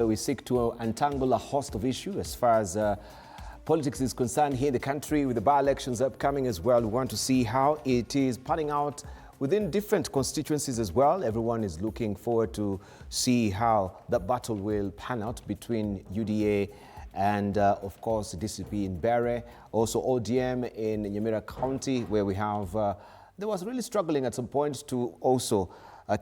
We seek to untangle a host of issues as far as politics is concerned here in the country, with the by-elections upcoming as well. We want to see how it is panning out within different constituencies as well. Everyone is looking forward to see how that battle will pan out between UDA and, of course, DStv in Bere, also ODM in Nyamira County, where we have, there was really struggling at some point to also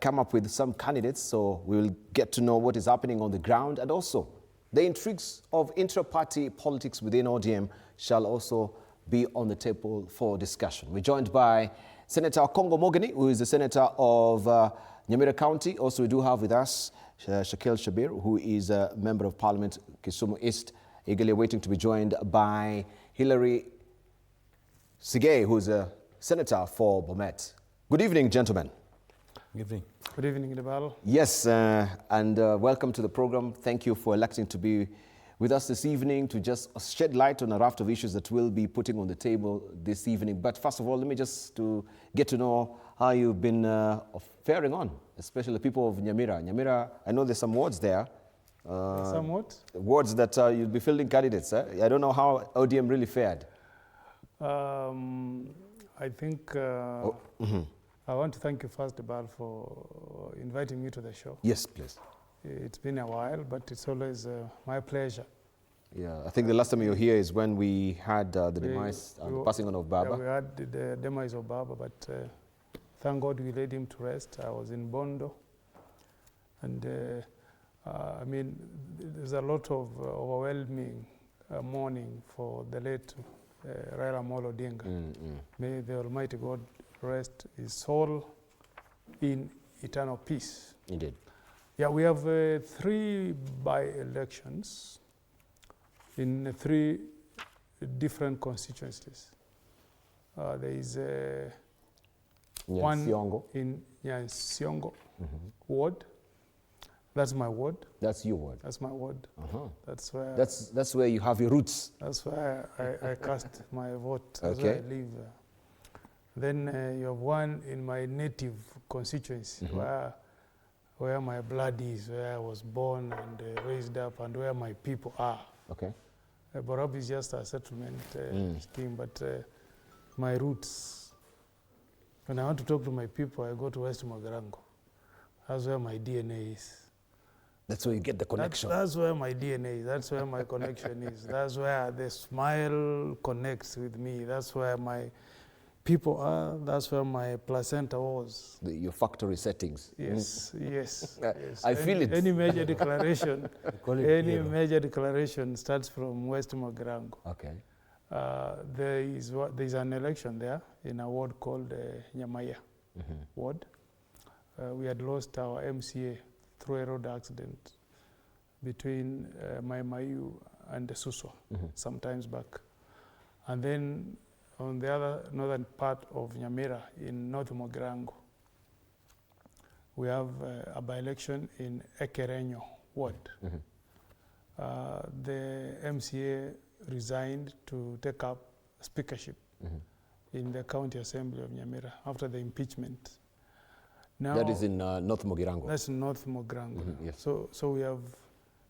come up with some candidates, so we will get to know what is happening on the ground, and also the intrigues of intra-party politics within ODM shall also be on the table for discussion. We're joined by Senator Kongo Mogeni, who is the Senator of Nyamira County. Also, we do have with us Shakil Shabir, who is a Member of Parliament, Kisumu East, eagerly waiting to be joined by Hilary Sigay, who is a Senator for Bomet. Good evening, gentlemen. Good evening. Good evening, Idabalo. Yes, and welcome to the program. Thank you for electing to be with us this evening to just shed light on a raft of issues that we'll be putting on the table this evening. But first of all, let me just to get to know how you've been faring on, especially the people of Nyamira. Nyamira, I know there's some wards there. Some what? Wards that you'll be fielding candidates. I don't know how ODM really fared. I think I want to thank you first, Debal, for inviting me to the show. Yes, please. It's been a while, but it's always my pleasure. Yeah, I think the last time you were here is when we had the demise, the passing on of Baba. Yeah, we had the demise of Baba, but thank God we laid him to rest. I was in Bondo, and I mean, there's a lot of overwhelming mourning for the late Raila Oburu Odinga. May the Almighty God rest his soul in eternal peace. Indeed. Yeah, we have 3 by-elections in 3 different constituencies. There is one in Nyansiongo ward. That's my ward. That's your ward. That's my ward. That's where. That's where you have your roots. That's where I cast my vote. That's where I live. Then you have one in my native constituency, where my blood is, where I was born and raised up, and where my people are. Okay. Borab is just a settlement scheme, but my roots. When I want to talk to my people, I go to West Magarango. That's where my DNA is. That's where you get the connection. That's where my DNA is. That's where my connection is. That's where the smile connects with me. That's where my people are. That's where my placenta was. Your factory settings. Yes, yes. Yes. I feel it. Any major declaration, major declaration starts from West Magarango. Okay. There is an election there in a ward called Nyamaya ward. We had lost our MCA through a road accident between Maimayu and Suswa sometimes back. And then on the other northern part of Nyamira in North Magarango, we have a by-election in Ekerenyo ward. The MCA resigned to take up speakership in the County Assembly of Nyamira after the impeachment. Now, that is in North Mogirango. That's North Mogirango. Yes. So we have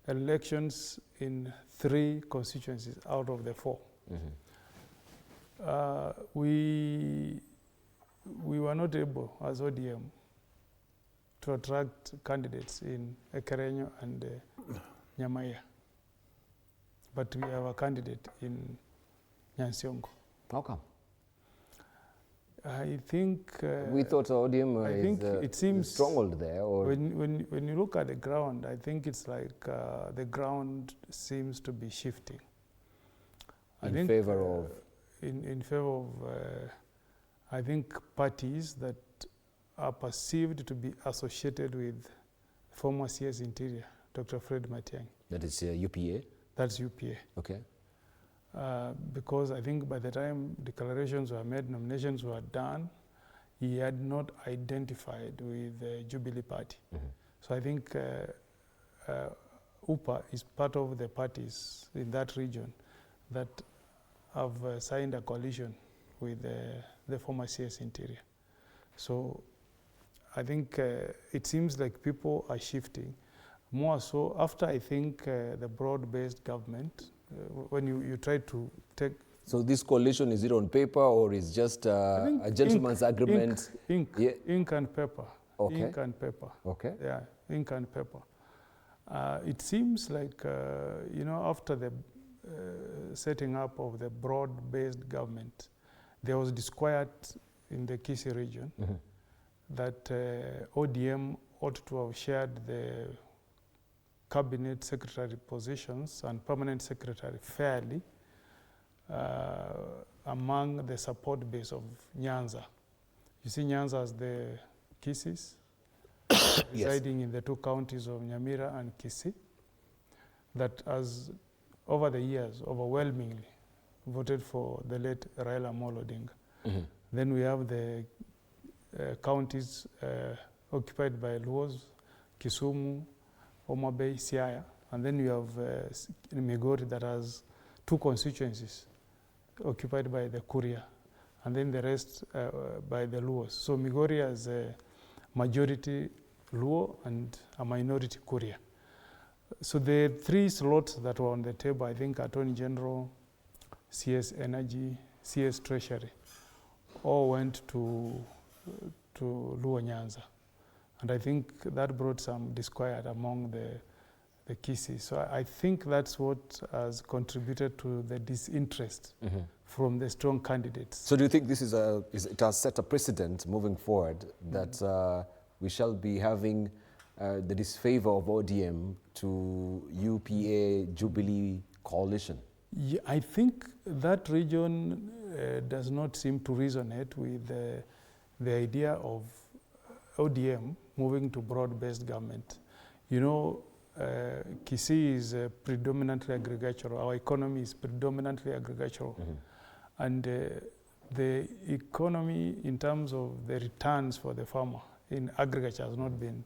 elections in 3 constituencies out of the 4. We were not able, as ODM, to attract candidates in Ekerenyo and Nyamaya. But we have a candidate in Nyansiongo. How come? I think we thought ODM it seems stronghold there. Or when you look at the ground, I think it's like the ground seems to be shifting. In favor of? In favor of, I think, parties that are perceived to be associated with former CS Interior, Dr. Fred Matiang'i. That is UPA? That's UPA. Okay. Because I think by the time declarations were made, nominations were done, he had not identified with the Jubilee Party. So I think UPA is part of the parties in that region that have signed a coalition with the former CS Interior. So I think it seems like people are shifting. More so after, I think, the broad-based government, when you try to take... So this coalition, is it on paper or is just a gentleman's agreement? Ink and paper. Okay. Ink and paper. Okay. Yeah, ink and paper. It seems like, after the setting up of the broad-based government, there was disquiet in the Kisii region that ODM ought to have shared the cabinet secretary positions and permanent secretary fairly among the support base of Nyanza. You see Nyanza as the Kisiis residing in the two counties of Nyamira and Kisii, that as over the years overwhelmingly voted for the late Raila Amolo Odinga. Then we have the counties occupied by Luos, Kisumu, Homa Bay, Siaya, and then you have Migori that has two constituencies occupied by the Kuria, and then the rest by the Luos. So Migori has a majority Luo and a minority Kuria. So the three slots that were on the table, I think Attorney General, CS Energy, CS Treasury, all went to Luo Nyanza. And I think that brought some disquiet among the Kisii. So I think that's what has contributed to the disinterest from the strong candidates. So do you think this it has set a precedent moving forward that we shall be having the disfavor of ODM to UPA Jubilee coalition? Yeah, I think that region does not seem to resonate with the idea of ODM moving to broad-based government. Kisii is predominantly agricultural. Our economy is predominantly agricultural. And the economy in terms of the returns for the farmer in agriculture has not been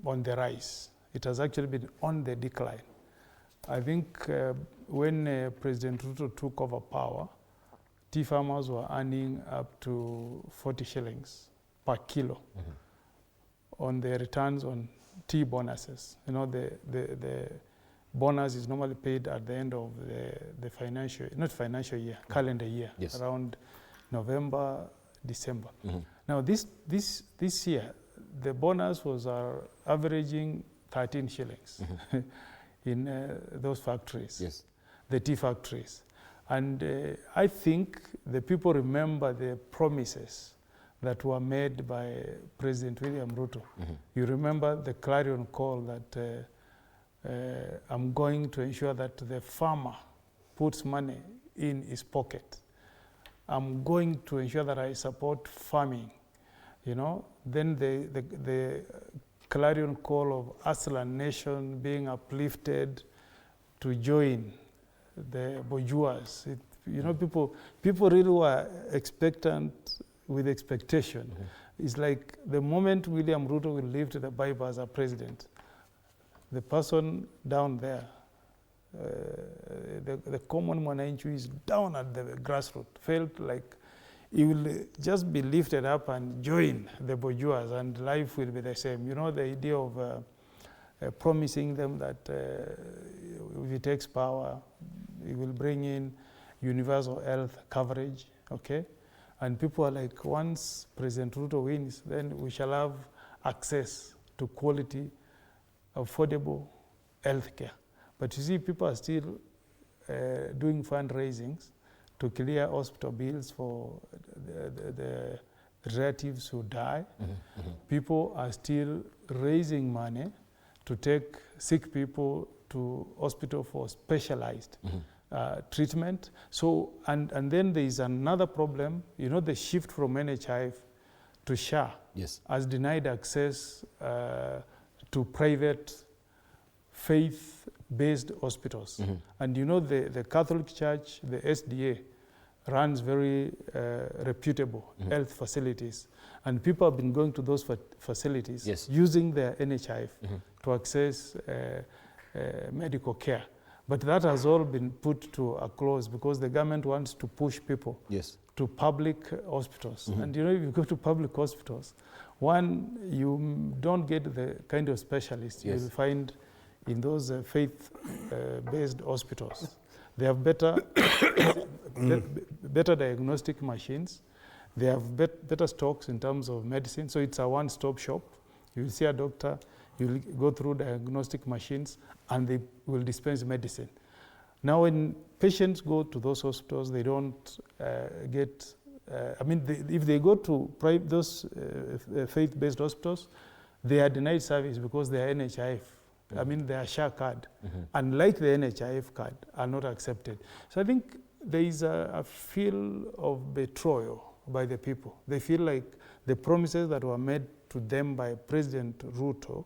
on the rise. It has actually been on the decline. I think when President Ruto took over power, tea farmers were earning up to 40 shillings per kilo on their returns on tea bonuses. The bonus is normally paid at the end of the calendar year, around November, December. Now this year, the bonus was averaging 13 shillings in those factories, the tea factories. And I think the people remember the promises that were made by President William Ruto. You remember the clarion call that I'm going to ensure that the farmer puts money in his pocket. I'm going to ensure that I support farming. Then the clarion call of Aslan Nation being uplifted to join the bourgeois. People really were expectant with expectation. It's like the moment William Ruto will lift the Bible as a president, the person down there, the common mwananchi who is down at the grassroots, felt like he will just be lifted up and join the bourgeois and life will be the same. The idea of promising them that if he takes power, he will bring in universal health coverage, okay? And people are like, once President Ruto wins, then we shall have access to quality, affordable health care. But you see, people are still doing fundraisings to clear hospital bills for the relatives who die. People are still raising money to take sick people to hospital for specialized treatment. So, and then there is another problem, the shift from NHIF to SHA has denied access to private faith-based hospitals. And the Catholic Church, the SDA, runs very reputable health facilities. And people have been going to those facilities using their NHIF to access medical care. But that has all been put to a close because the government wants to push people to public hospitals. And if you go to public hospitals, One, you don't get the kind of specialists Yes. you'll find in those faith-based hospitals. They have better, better diagnostic machines. They have better stocks in terms of medicine. So it's a one-stop shop. You'll see a doctor, you'll go through diagnostic machines, and they will dispense medicine. Now, when patients go to those hospitals, they don't get, if they go to those faith-based hospitals, they are denied service because they are NHIF. They are SHA card. Unlike the NHIF card, are not accepted. So I think there is a feel of betrayal by the people. They feel like the promises that were made to them by President Ruto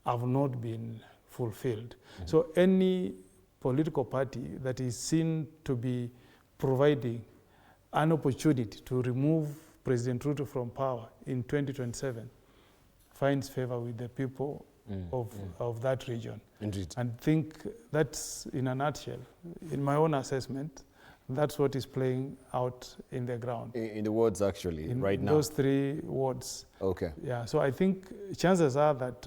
have not been fulfilled. So any political party that is seen to be providing an opportunity to remove President Ruto from power in 2027 finds favor with the people of that region. Indeed. And think that's, in a nutshell, in my own assessment, that's what is playing out in the ground. In the wards, actually, In right now? those 3 wards. Okay. Yeah, so I think chances are that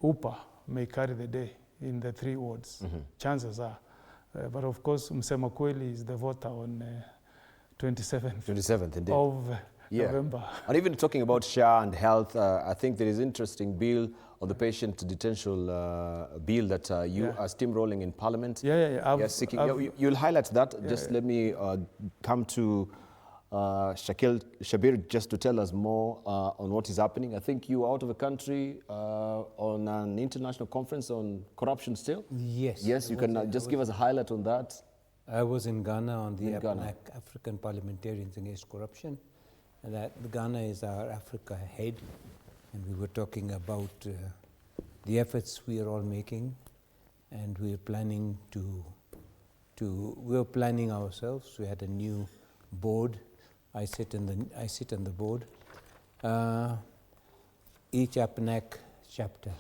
UPA may carry the day in the 3 wards. Chances are. But of course, Msema Kweli is the voter on 27th 27th, indeed. of November. And even talking about SHA and health, I think there is interesting bill or the patient detention bill that you are steamrolling in Parliament. You'll highlight that. Just let me come to Shabir just to tell us more on what is happening. I think you are out of the country on an international conference on corruption still? Yes. Yes, you can just give us a highlight on that. I was in Ghana on the African Parliamentarians Against Corruption. And Ghana is our Africa head. And we were talking about the efforts we are all making. And we are planning we are planning ourselves. We had a new board. I sit on the board. Each APNAC chapter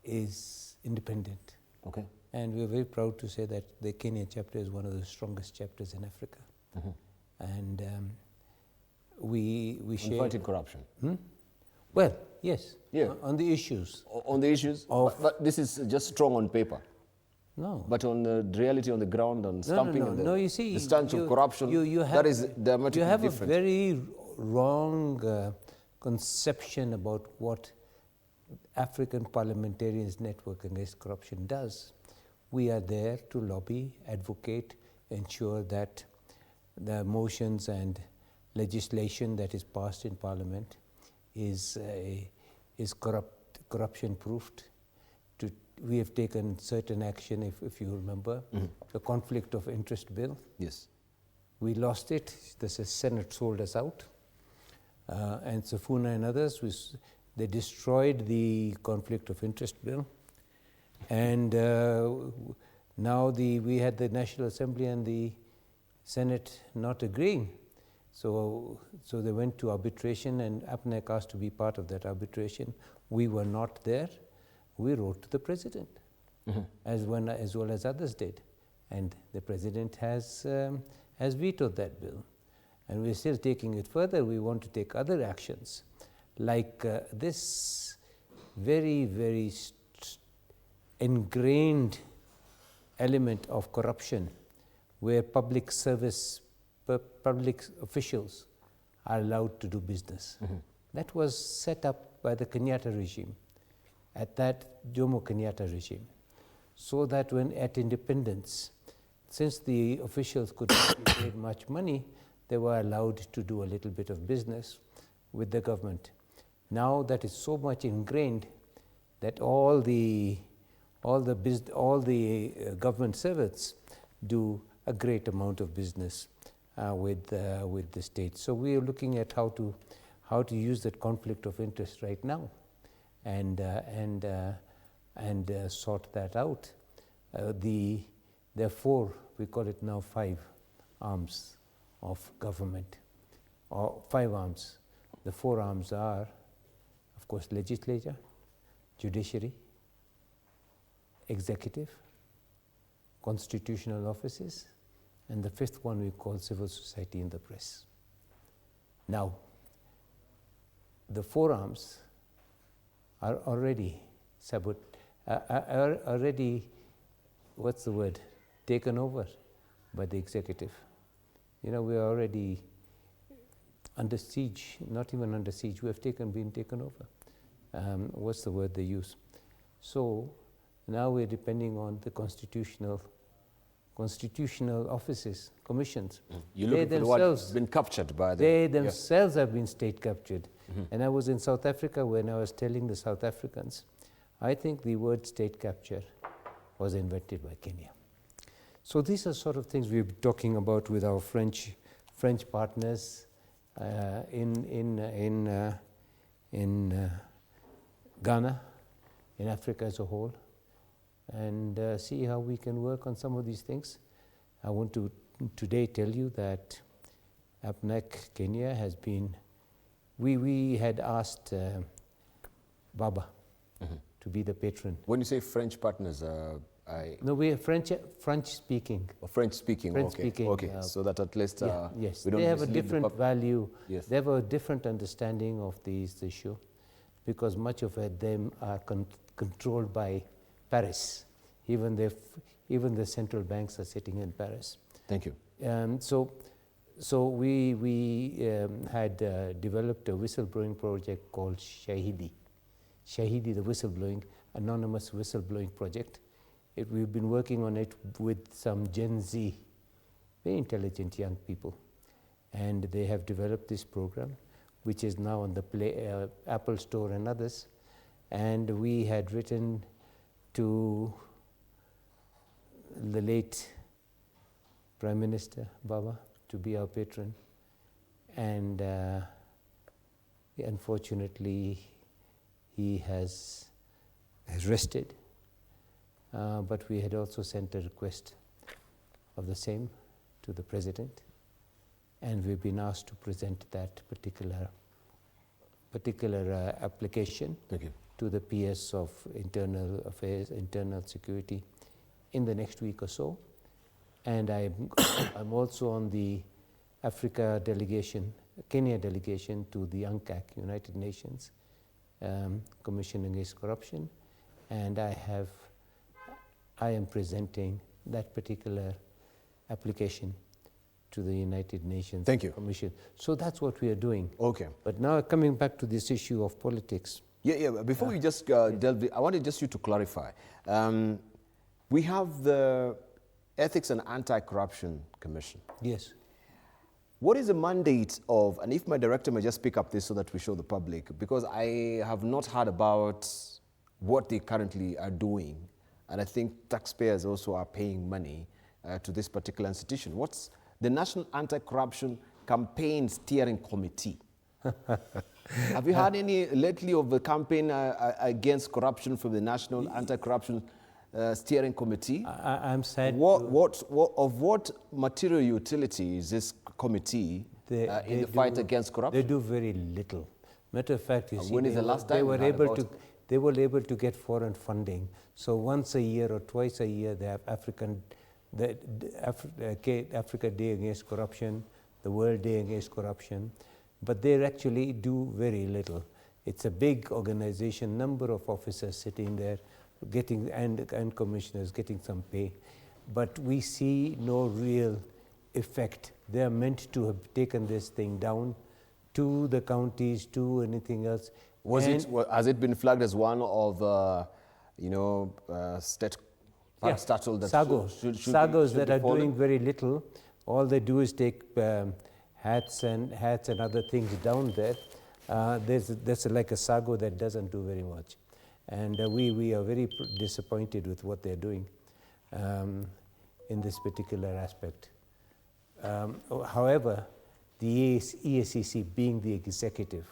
is independent. Okay. And we're very proud to say that the Kenya chapter is one of the strongest chapters in Africa. And we share... Fighting corruption? Well, yes. Yeah. On the issues. On the issues? But this is just strong on paper. No. But on the reality on the ground, on stamping and you see, the stance of corruption, that is dramatically different. You have a very wrong conception about what African Parliamentarians Network Against Corruption does. We are there to lobby, advocate, ensure that the motions and legislation that is passed in Parliament is corruption-proofed. We have taken certain action, if you remember, the conflict of interest bill. Yes. We lost it. The Senate sold us out. And Safuna and others, they destroyed the conflict of interest bill. And now we had the National Assembly and the Senate not agreeing. So they went to arbitration, and APNAC asked to be part of that arbitration. We were not there. We wrote to the president, as well as others did, and the president has vetoed that bill, and we're still taking it further. We want to take other actions, like this very, very ingrained element of corruption, where public officials are allowed to do business. That was set up by the Kenyatta regime. At that Jomo Kenyatta regime, so that when at independence, since the officials could not be paid much money, they were allowed to do a little bit of business with the government. Now that is so much ingrained that all the government servants do a great amount of business with the state. So we are looking at how to use that conflict of interest right now. And sort that out. There are 4, we call it now 5 arms of government, or 5 arms. The 4 arms are, of course, legislature, judiciary, executive, constitutional offices, and the 5th one we call civil society and the press. Now, the forearms are already what's the word, taken over by the executive. You know, we are already under siege, not even under siege, we have been taken over. What's the word they use? So now we're depending on the constitutional offices, commissions. You look at what's been captured by the... They themselves have been state captured. And I was in South Africa when I was telling the South Africans, I think the word state capture was invented by Kenya. So these are sort of things we're talking about with our French partners in Ghana, in Africa as a whole, and see how we can work on some of these things. I want to today tell you that APNEC Kenya has been, we had asked BAMBA to be the patron. When you say French partners, no, we are French speaking. Oh, French speaking, okay. So that at least yes, we don't they have a different value. Yes. They have a different understanding of this issue, because much of them are controlled by Paris. Even the central banks are sitting in Paris. Thank you. So we had developed a whistleblowing project called Shahidi, the whistleblowing, anonymous whistleblowing project. We've been working on it with some Gen Z, very intelligent young people, and they have developed this program, which is now on the Apple Store and others. And we had written to the late Prime Minister Baba to be our patron, and unfortunately he has rested. But we had also sent a request of the same to the President, and we've been asked to present that particular application to the PS of Internal Affairs, Internal Security, in the next week or so. And I'm also on the Africa delegation, Kenya delegation to the UNCAC, United Nations Commission Against Corruption, and I am presenting that particular application to the United Nations Commission. So that's what we are doing. Okay. But now coming back to this issue of politics. Before we just delve, I wanted just you to clarify. We have the Ethics and Anti-Corruption Commission. Yes. What is the mandate of, and if my director may just pick up this so that we show the public, because I have not heard about what they currently are doing, and I think taxpayers also are paying money to this particular institution. What's the National Anti-Corruption Campaign Steering Committee? Have you heard any lately of the campaign against corruption from the National Anti-Corruption Steering Committee? I'm sad. What material utility is this committee in the fight against corruption? They do very little. Matter of fact, you see, when is the last time they were able to get foreign funding. So once a year or twice a year, they have Africa Day Against Corruption, the World Day Against Corruption, but they actually do very little. It's a big organization, number of officers sitting there, and commissioners getting some pay, but we see no real effect. They are meant to have taken this thing down to the counties, to anything else. Has it been flagged as one of state parastatal that SAGOs that are doing very little? All they do is take hats and other things down there. There's like a SAGO that doesn't do very much, and we are very disappointed with what they're doing in this particular aspect. However, the EACC being the executive,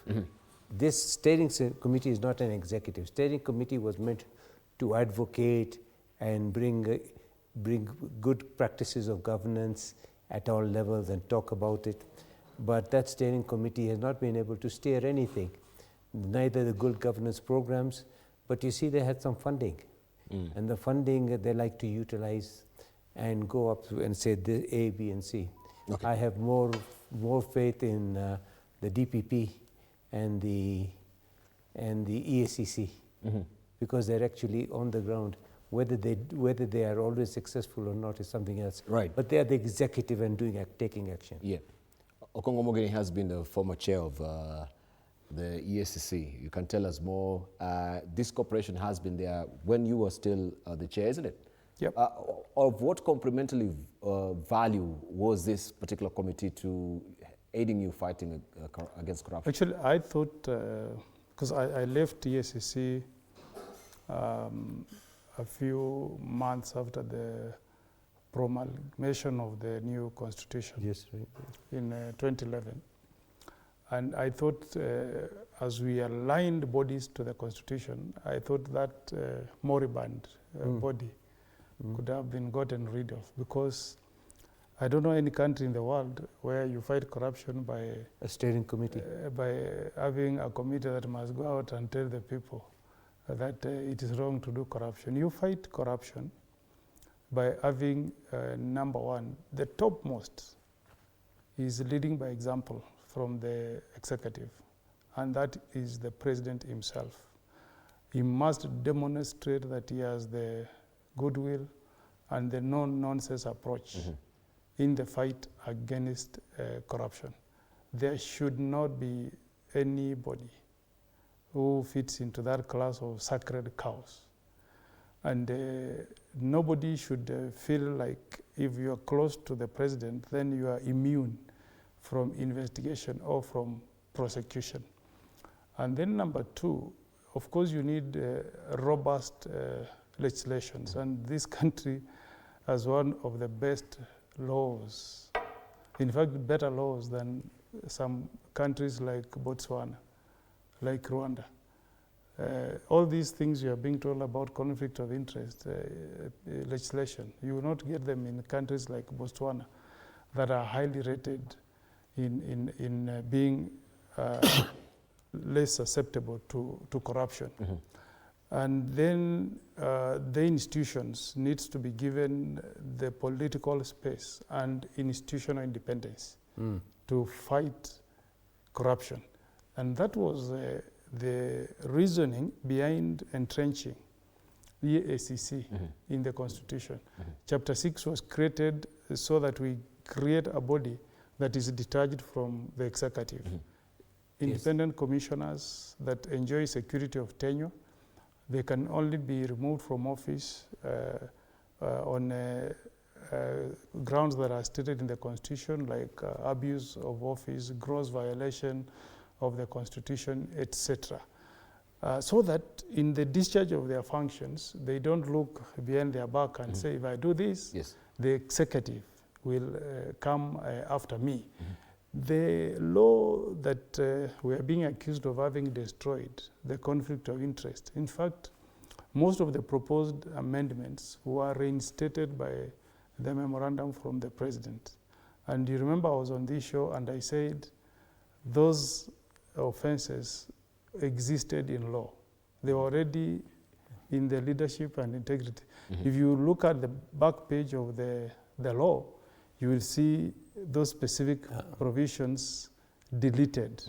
this steering committee is not an executive. Steering committee was meant to advocate and bring good practices of governance at all levels and talk about it. But that steering committee has not been able to steer anything, neither the good governance programs, but you see they had some funding. And the funding they like to utilize and go up and say the A, B, and C. Okay. I have more faith in the DPP and the EACC, because they're actually on the ground. Whether they are always successful or not is something else. Right. But they are the executive and taking action. Yeah. Okongo Mogeni has been the former chair of the EACC. You can tell us more. This corporation has been there when you were still the chair, isn't it? Yep. Of what complementary value was this particular committee to aiding you fighting against corruption? Actually, I thought, because I left EACC a few months after the promulgation of the new constitution. Yes, right. In 2011. And I thought, as we aligned bodies to the constitution, I thought that moribund body could have been gotten rid of, because I don't know any country in the world where you fight corruption by a steering committee, by having a committee that must go out and tell the people that it is wrong to do corruption. You fight corruption by having, number one, the topmost is leading by example from the executive, and that is the president himself. He must demonstrate that he has the goodwill and the no-nonsense approach in the fight against corruption. There should not be anybody who fits into that class of sacred cows. And nobody should feel like if you are close to the president, then you are immune from investigation or from prosecution. And then number two, of course you need robust legislations. And this country has one of the best laws, in fact better laws than some countries like Botswana, like Rwanda. All these things you are being told about conflict of interest legislation, you will not get them in countries like Botswana that are highly rated in being less susceptible to corruption. And then the institutions needs to be given the political space and institutional independence to fight corruption. And that was the reasoning behind entrenching the EACC in the Constitution. Chapter 6 was created so that we create a body that is detached from the executive. Independent commissioners that enjoy security of tenure, they can only be removed from office on grounds that are stated in the Constitution, like abuse of office, gross violation of the Constitution, etc. So that in the discharge of their functions, they don't look behind their back and say, if I do this, the executive will come after me. The law that we are being accused of having destroyed, the conflict of interest, in fact, most of the proposed amendments were reinstated by the memorandum from the president. And you remember I was on this show and I said those offenses existed in law. They were already in the leadership and integrity. If you look at the back page of the law, you will see those specific provisions deleted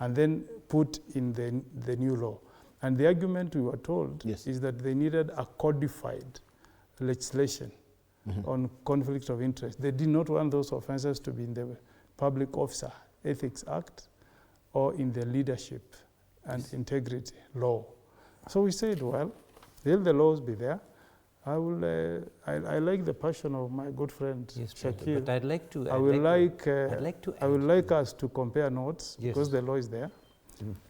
and then put in the new law. And the argument we were told is that they needed a codified legislation on conflict of interest. They did not want those offenses to be in the Public Officer Ethics Act or in the leadership and integrity law. So we said, well, let the laws be there. I will. I like the passion of my good friend Shakir. But I'd like to. I would like us to compare notes because the law is there.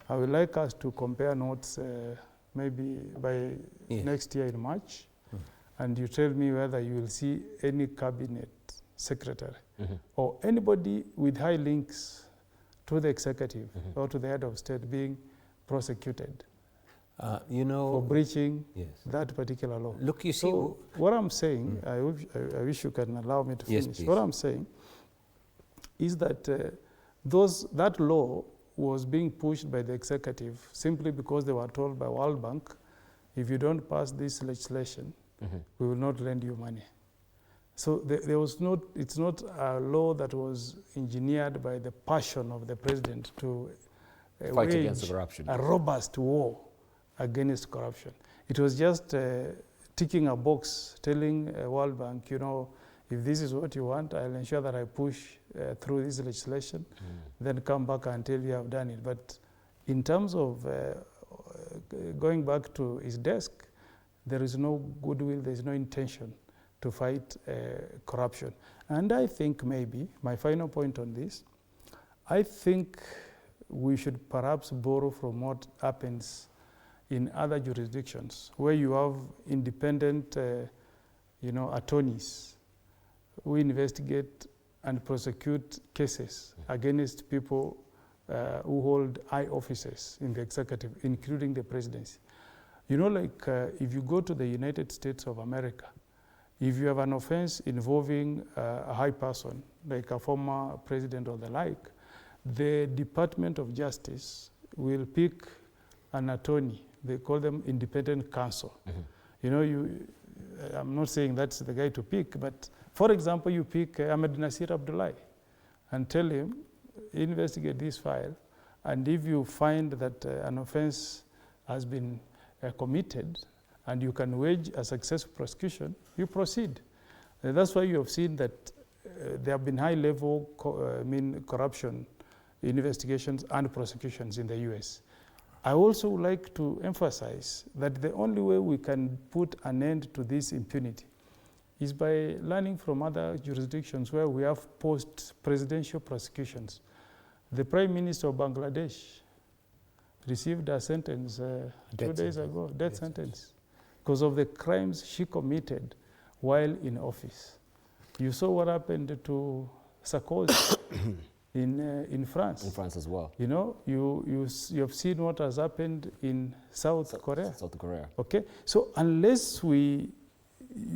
I would like us to compare notes maybe by next year in March, and you tell me whether you will see any cabinet secretary or anybody with high links to the executive or to the head of state being prosecuted. For breaching that particular law. Look, you see. So what I'm saying, I wish you can allow me to finish. What I'm saying is that that law was being pushed by the executive simply because they were told by World Bank, if you don't pass this legislation, we will not lend you money. So there was not, it's not a law that was engineered by the passion of the president to Fight wage against corruption. a robust war against corruption. It was just ticking a box, telling World Bank, you know, if this is what you want, I'll ensure that I push through this legislation, then come back until you have done it. But in terms of going back to his desk, there is no goodwill, there is no intention to fight corruption. And I think maybe, my final point on this, I think we should perhaps borrow from what happens in other jurisdictions where you have independent attorneys who investigate and prosecute cases against people who hold high offices in the executive, including the presidency. You know, like if you go to the United States of America, if you have an offense involving a high person, like a former president or the like, the Department of Justice will pick an attorney. They call them independent counsel. You know, I'm not saying that's the guy to pick, but for example, you pick Ahmed Nasir Abdullahi and tell him, investigate this file, and if you find that an offense has been committed and you can wage a successful prosecution, you proceed. That's why you have seen that there have been high-level corruption investigations and prosecutions in the US. I also would like to emphasize that the only way we can put an end to this impunity is by learning from other jurisdictions where we have post-presidential prosecutions. The Prime Minister of Bangladesh received a sentence 2 days ago, death sentence, because of the crimes she committed while in office. You saw what happened to Sarkozy in France. In France as well. You know, you have seen what has happened in South Korea. South Korea. Okay, so unless we,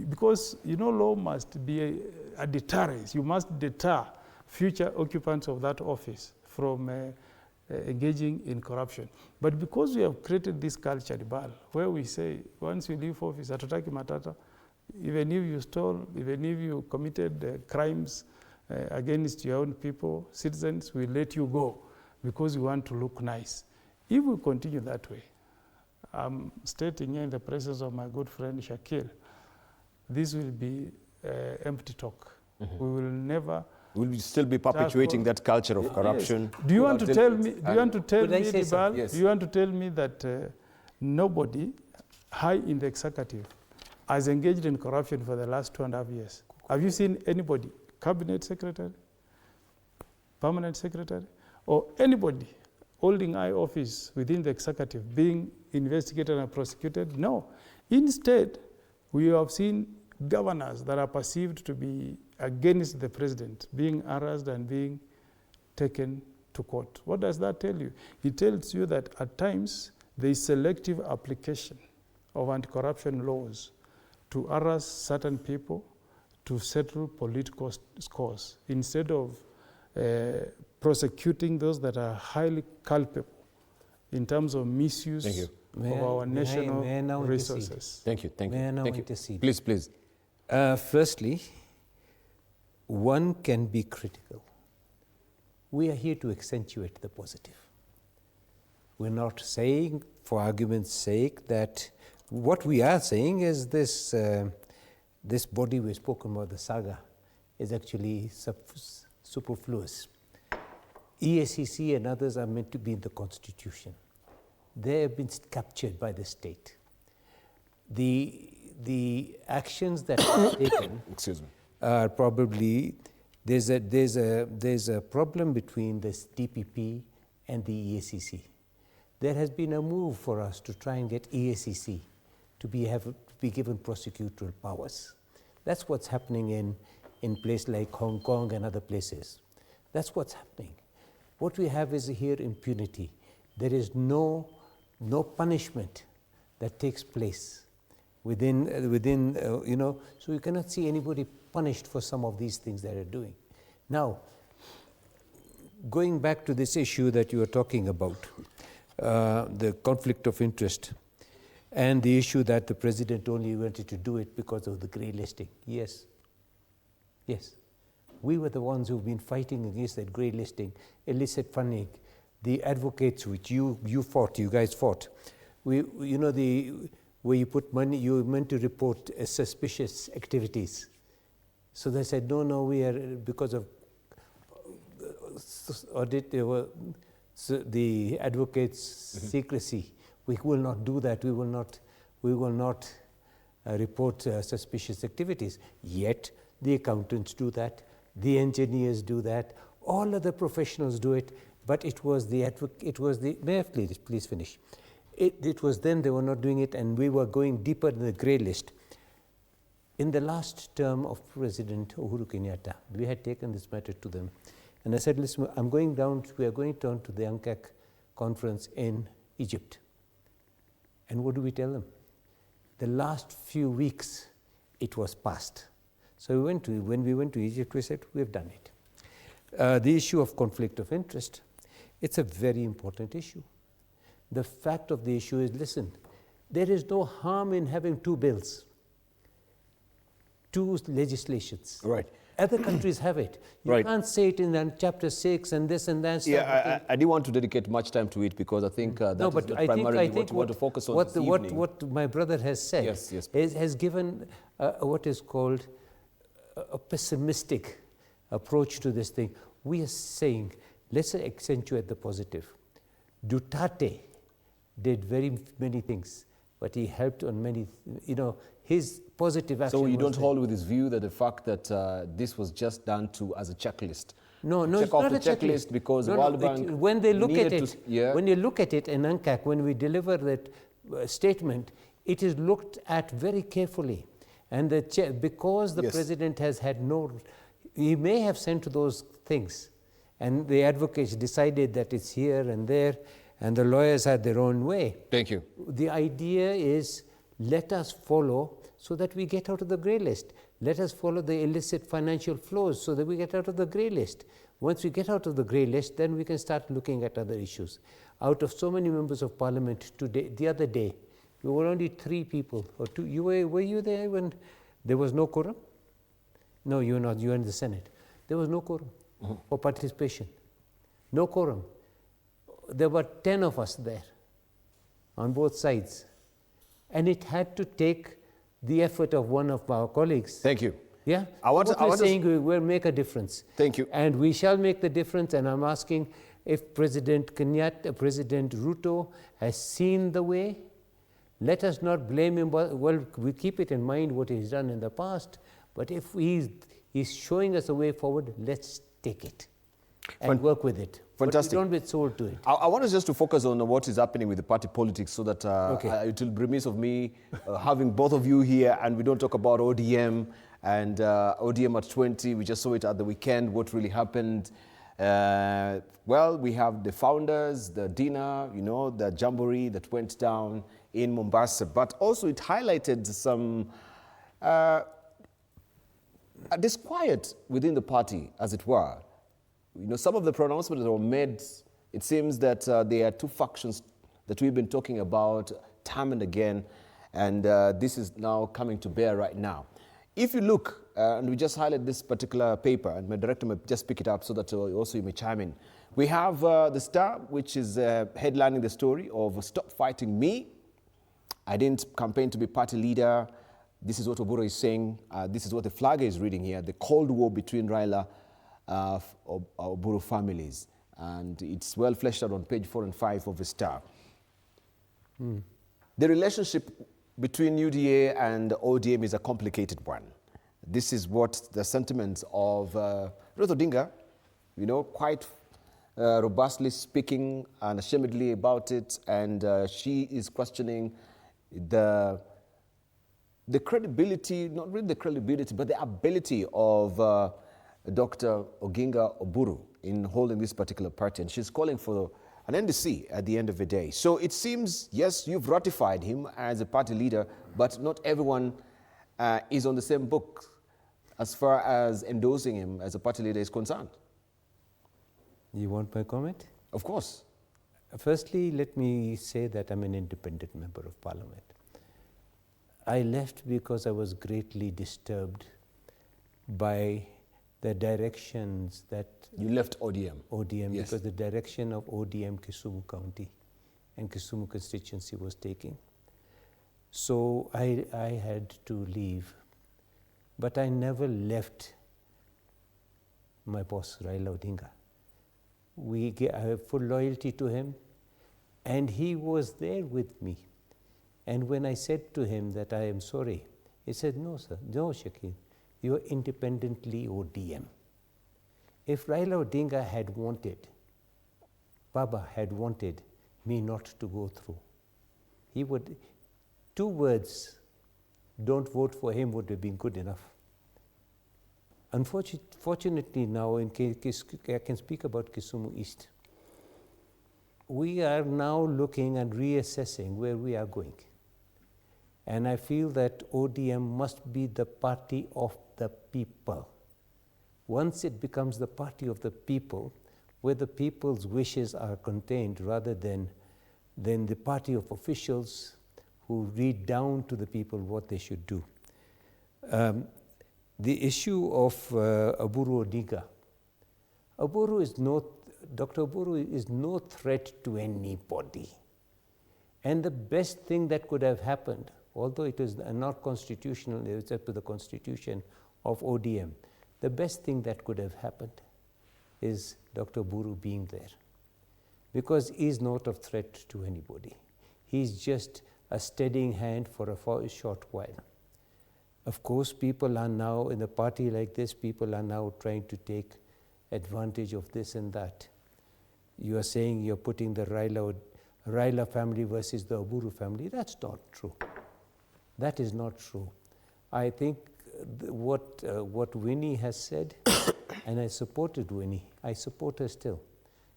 because you know, law must be a deterrence. You must deter future occupants of that office from engaging in corruption. But because we have created this culture, where we say, once you leave office, hatutaki matata, even if you stole, even if you committed crimes against your own people, citizens, we let you go because we want to look nice. If we continue that way, I'm stating here in the presence of my good friend Shakil, this will be empty talk. We will never. Will still be perpetuating that culture of corruption. Yes. Do you want to tell me? Do you want to tell me, Dibal? Do you want to tell me that nobody high in the executive has engaged in corruption for the last 2.5 years? Have you seen anybody, cabinet secretary, permanent secretary, or anybody holding high office within the executive being investigated and prosecuted? No. Instead, we have seen governors that are perceived to be against the president being harassed and being taken to court. What does that tell you? It tells you that at times there is selective application of anti-corruption laws to harass certain people to settle political scores instead of prosecuting those that are highly culpable in terms of misuse of our national resources. Thank you. Thank you. May I now Thank you. intercede? Please, please. Firstly, one can be critical. We are here to accentuate the positive. We're not saying, for argument's sake, that what we are saying is this, this body we've spoken about, the saga, is actually superfluous. EACC and others are meant to be in the Constitution. They have been captured by the state. The actions that are taken are probably, there's a problem between this DPP and the EACC. There has been a move for us to try and get EACC to be given prosecutorial powers. That's what's happening in places like Hong Kong and other places. That's what's happening. What we have is here impunity. There is no punishment that takes place within so you cannot see anybody punished for some of these things that they're doing. Now, going back to this issue that you were talking about, the conflict of interest, and the issue that the president only wanted to do it because of the grey listing. Yes, Yes. We were the ones who've been fighting against that grey listing, illicit funding, the advocates which you guys fought. Where you put money, you were meant to report suspicious activities. So they said, no, we are, because of audit, the advocates' secrecy, we will not do that. We will not report suspicious activities. Yet the accountants do that, the engineers do that, all other professionals do it. But it was the may I please finish? It was them, they were not doing it, and we were going deeper in the grey list. In the last term of President Uhuru Kenyatta, we had taken this matter to them. And I said, listen, we are going down to the UNCAC conference in Egypt. And what do we tell them? The last few weeks, it was passed. So when we went to Egypt, we said, we've done it. The issue of conflict of interest, it's a very important issue. The fact of the issue is, listen, there is no harm in having two bills, two legislations. Right. Other countries have it. You can't say it in chapter 6 and this and that. Yeah, I didn't want to dedicate much time to it because I think that is primarily what we want to focus on this evening. What my brother has said has given what is called a pessimistic approach to this thing. We are saying, let's accentuate the positive. Duterte did very many things, but he helped on many, his positive action. So you don't hold with his view that the fact that this was just done as a checklist? No, check it's off not the a checklist because the World Bank when they look at it, yeah. When you look at it in UNCAC, when we deliver that statement, it is looked at very carefully. And because the president has had he may have sent those things, and the advocates decided that it's here and there, and the lawyers had their own way. Thank you. The idea is, let us follow so that we get out of the grey list. Let us follow the illicit financial flows so that we get out of the grey list. Once we get out of the grey list, then we can start looking at other issues. Out of so many members of parliament today, the other day, there were only 3 people or 2. Were you there when there was no quorum? No, you were not. You were in the Senate. There was no quorum for participation. No quorum. There were 10 of us there on both sides. And it had to take the effort of one of our colleagues. Thank you. Yeah? Saying we'll make a difference. Thank you. And we shall make the difference. And I'm asking if President Kenyatta, President Ruto has seen the way. Let us not blame him. Well, we keep it in mind what he's done in the past. But if he's showing us a way forward, let's take it and work with it. Fantastic. But don't be sold to it. I want us just to focus on what is happening with the party politics so that it will be remiss of me having both of you here and we don't talk about ODM and ODM at 20. We just saw it at the weekend, what really happened. Well, we have the founders, the dinner, the jamboree that went down in Mombasa, but also it highlighted some disquiet within the party, as it were. Some of the pronouncements that were made, it seems that there are 2 factions that we've been talking about time and again, and this is now coming to bear right now. If you look, and we just highlight this particular paper, and my director may just pick it up so that also you may chime in. We have the Star, which is headlining the story of Stop Fighting Me. I didn't campaign to be party leader. This is what Oburu is saying. This is what the flag is reading here, the Cold War between Raila Oburu families. And it's well fleshed out on page 4 and 5 of the Star. The relationship between UDA and ODM is a complicated one. This is what the sentiments of Ruth Odinga, quite robustly speaking unashamedly about it, and she is questioning the credibility, not really the credibility, but the ability of Dr. Odinga Oburu in holding this particular party, and she's calling for an NDC at the end of the day. So it seems, yes, you've ratified him as a party leader, but not everyone is on the same book as far as endorsing him as a party leader is concerned. You want my comment? Of course. Firstly, let me say that I'm an independent member of parliament. I left because I was greatly disturbed by the directions that You left ODM. ODM, Yes. because the direction of ODM Kisumu County and Kisumu constituency was taking. So I had to leave, but I never left my boss, Raila Odinga. I have full loyalty to him, and he was there with me. And when I said to him that I am sorry, he said, no, sir, no, Shakil, you are independently ODM. If Raila Odinga had wanted, Baba had wanted me not to go through, he would, 2 words, don't vote for him, would have been good enough. Unfortunately now, I can speak about Kisumu East. We are now looking and reassessing where we are going. And I feel that ODM must be the party of the people. Once it becomes the party of the people, where the people's wishes are contained rather than the party of officials who read down to the people what they should do. The issue of Oburu Odinga. Dr. Oburu is no threat to anybody. And the best thing that could have happened, although it is not constitutional, except to the constitution of ODM, the best thing that could have happened is Dr. Oburu being there. Because he's not a threat to anybody. He's just a steadying hand for a short while. Of course, people are now, in a party like this, people are now trying to take advantage of this and that. You are saying you're putting the Raila family versus the Oburu family. That's not true. That is not true. I think what Winnie has said, and I supported Winnie, I support her still.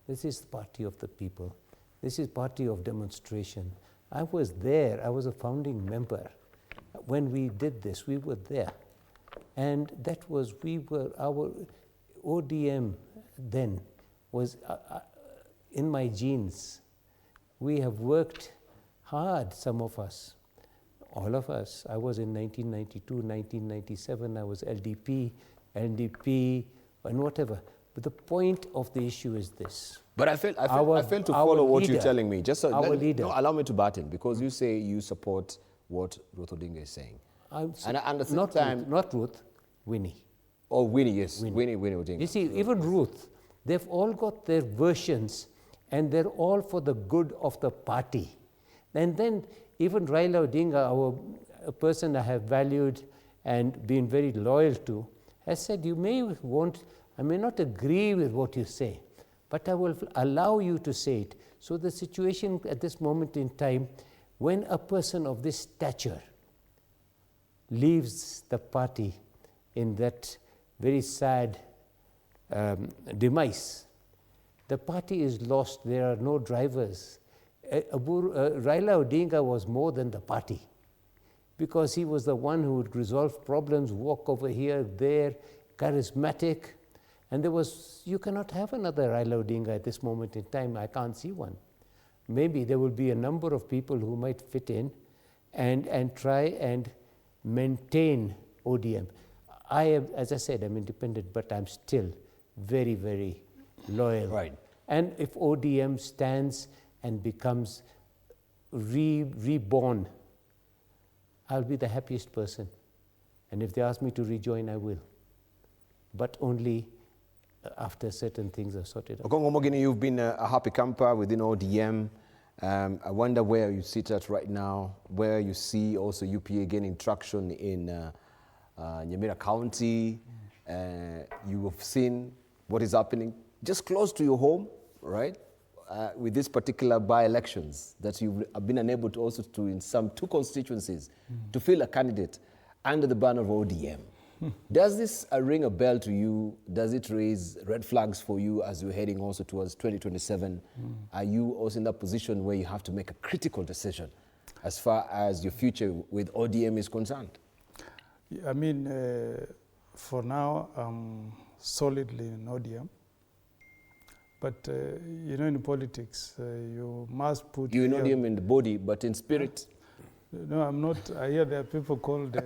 This is the party of the people. This is party of demonstration. I was there, I was a founding member. When we did this, we were there. And that was, our ODM then was in my genes. We have worked hard, some of us, all of us. I was in 1992, 1997, I was LDP, and whatever. But the point of the issue is this. But I fail to follow what you're telling me. Just so leader. No, allow me to bat in, because you say you support what Ruth Odinga is saying. And at the same time... not Ruth, Winnie. Oh, Winnie, yes. Winnie Odinga. You see, even Ruth, they've all got their versions, and they're all for the good of the party. And then even Raila Odinga, a person I have valued and been very loyal to, has said, I may not agree with what you say, but I will allow you to say it. So the situation at this moment in time, when a person of this stature leaves the party in that very sad demise, the party is lost, there are no drivers. Raila Odinga was more than the party, because he was the one who would resolve problems, walk over here, there, charismatic. And you cannot have another Raila Odinga at this moment in time. I can't see one. Maybe there will be a number of people who might fit in and try and maintain ODM. I am, as I said, I'm independent, but I'm still very, very loyal. Right. And if ODM stands and becomes reborn, I'll be the happiest person. And if they ask me to rejoin, I will. But only after certain things are sorted out. Okongo Mogini, you've been a happy camper within ODM. I wonder where you sit at right now, where you see also UPA gaining traction in Nyamira County. You have seen what is happening just close to your home, right? With these particular by-elections that you have been unable to also to, in some 2 constituencies, to fill a candidate under the banner of ODM. Does this ring a bell to you? Does it raise red flags for you as you're heading also towards 2027? Are you also in that position where you have to make a critical decision as far as your future with ODM is concerned? I mean, for now, I'm solidly in ODM. But, you know, in politics, you must put... You're in ODM in the body, but in spirit? No, I'm not. I hear there are people called...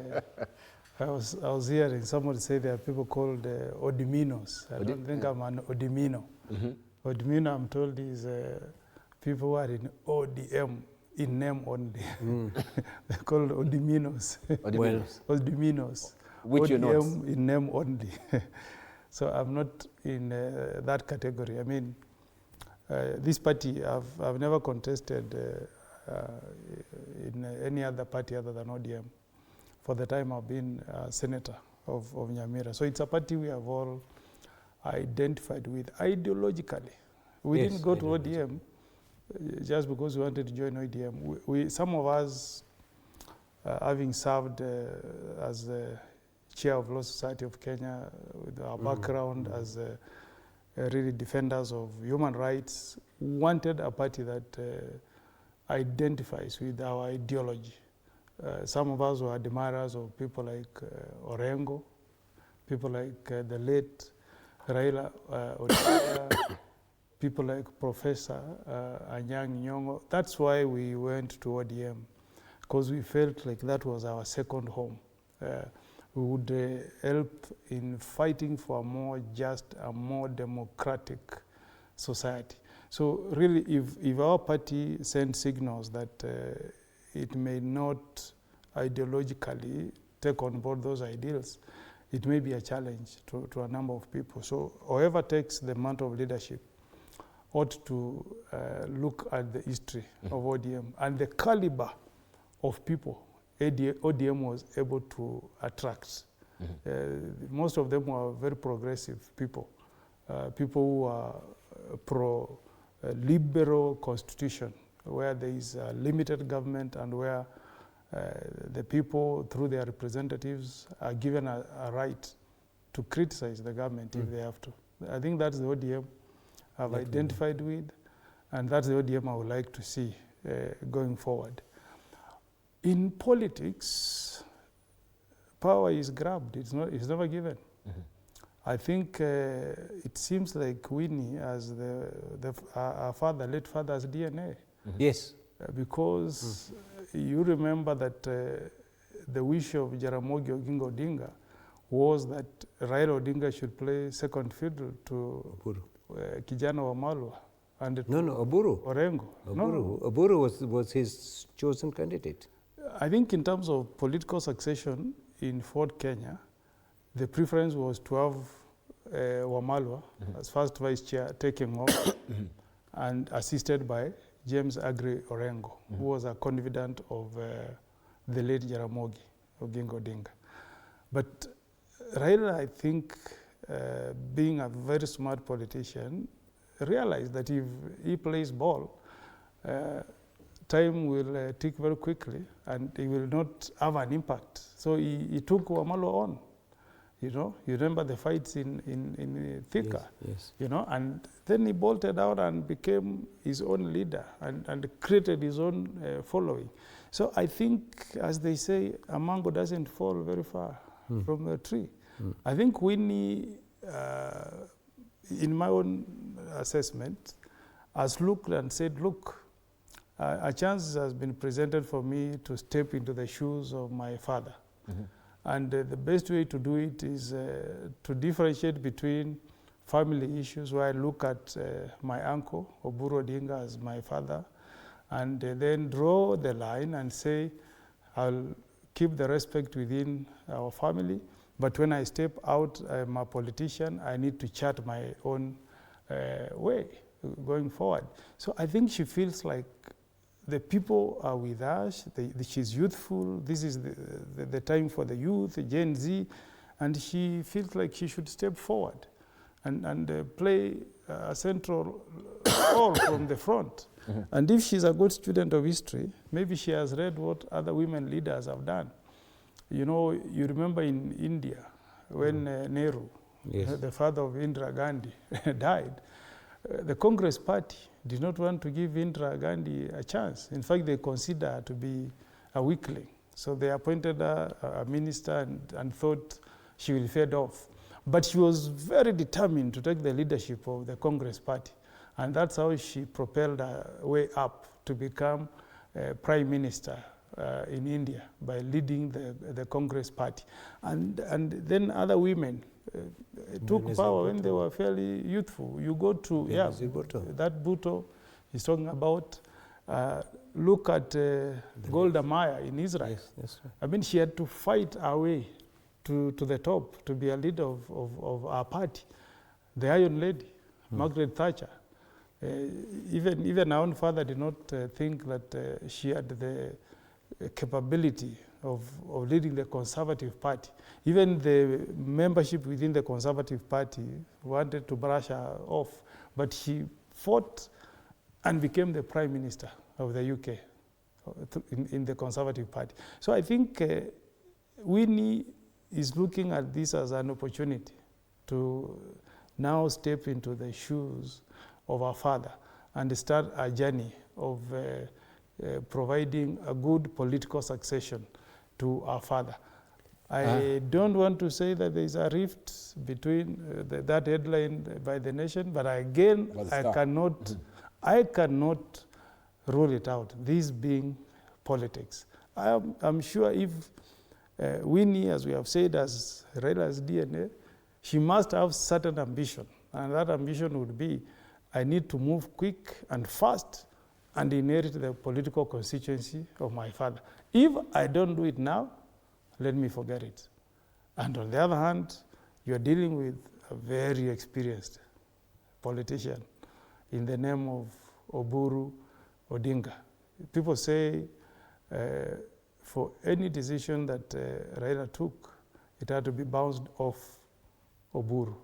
I was hearing somebody say there are people called Odiminos. I don't think I'm an Odimino. Odimino, I'm told, is people who are in ODM in name only. They're called Odiminos. Odiminos. Which you're not. ODM in name only. So I'm not in that category. I mean, this party, I've never contested in any other party other than ODM for the time I've been senator of Nyamira. So it's a party we have all identified with ideologically. We didn't go to ODM just because we wanted to join ODM. Some of us, having served as the chair of Law Society of Kenya, with our background as really defenders of human rights, wanted a party that identifies with our ideology. Some of us were admirers of people like Orengo, people like the late Raila Odinga, people like Professor Anyang' Nyong'o. That's why we went to ODM, because we felt like that was our second home. We would help in fighting for a more just, a more democratic society. So really, if our party sends signals that it may not ideologically take on board those ideals, it may be a challenge to a number of people. So whoever takes the mantle of leadership ought to look at the history of ODM and the caliber of people ODM was able to attract. Most of them were very progressive people, people who are pro-liberal constitution, where there is a limited government and where the people, through their representatives, are given a right to criticize the government if they have to. I think that's the ODM I've identified with, and that's the ODM I would like to see going forward. In politics, power is grabbed, it's never given. I think it seems like Winnie has our late father's DNA. Yes. Because you remember that the wish of Jaramogi Oginga Odinga was that Raila Odinga should play second fiddle to Kijana Wamalwa. And Oburu. Orengo. Oburu was his chosen candidate. I think in terms of political succession in Fort Kenya, the preference was to have Wamalwa as first vice chair taking off and assisted by James Aggrey Orengo, who was a confidant of the late Jaramogi Oginga Odinga. But Raila, I think, being a very smart politician, realized that if he plays ball, time will tick very quickly and he will not have an impact. So he took Wamalwa on. You know, you remember the fights in Thika, yes. You know, and then he bolted out and became his own leader and created his own following. So I think, as they say, a mango doesn't fall very far from the tree. I think Winnie, in my own assessment, has looked and said, look, a chance has been presented for me to step into the shoes of my father. And the best way to do it is to differentiate between family issues, where I look at my uncle, Oburu Odinga, as my father, and then draw the line and say, I'll keep the respect within our family, but when I step out, I'm a politician, I need to chart my own way going forward. So I think she feels like the people are with us, she's youthful, this is the time for the youth, Gen Z, and she feels like she should step forward and play a central role from the front. And if she's a good student of history, maybe she has read what other women leaders have done. You know, you remember in India, when Nehru, the father of Indira Gandhi, died, the Congress party did not want to give Indira Gandhi a chance. In fact, they consider her to be a weakling. So they appointed her a minister and thought she will fade off. But she was very determined to take the leadership of the Congress party. And that's how she propelled her way up to become prime minister in India by leading the Congress party. And then other women took power when they were fairly youthful. You go to, that Bhutto he's talking about, look at Golda Meir in Israel. Yes, yes, I mean, she had to fight her way to the top to be a leader of our party. The Iron Lady, Margaret Thatcher. Even our own father did not think that she had the capability of leading the Conservative Party. Even the membership within the Conservative Party wanted to brush her off, but she fought and became the Prime Minister of the UK in the Conservative Party. So I think Winnie is looking at this as an opportunity to now step into the shoes of our father and start a journey of providing a good political succession to our father. I don't want to say that there is a rift between that headline by The Nation, but again, I cannot rule it out, this being politics. I'm sure if Winnie, as we have said, as Raila's DNA, she must have certain ambition, and that ambition would be, I need to move quick and fast and inherit the political constituency of my father. If I don't do it now, let me forget it. And on the other hand, you're dealing with a very experienced politician in the name of Oburu Odinga. People say for any decision that Raila took, it had to be bounced off Oburu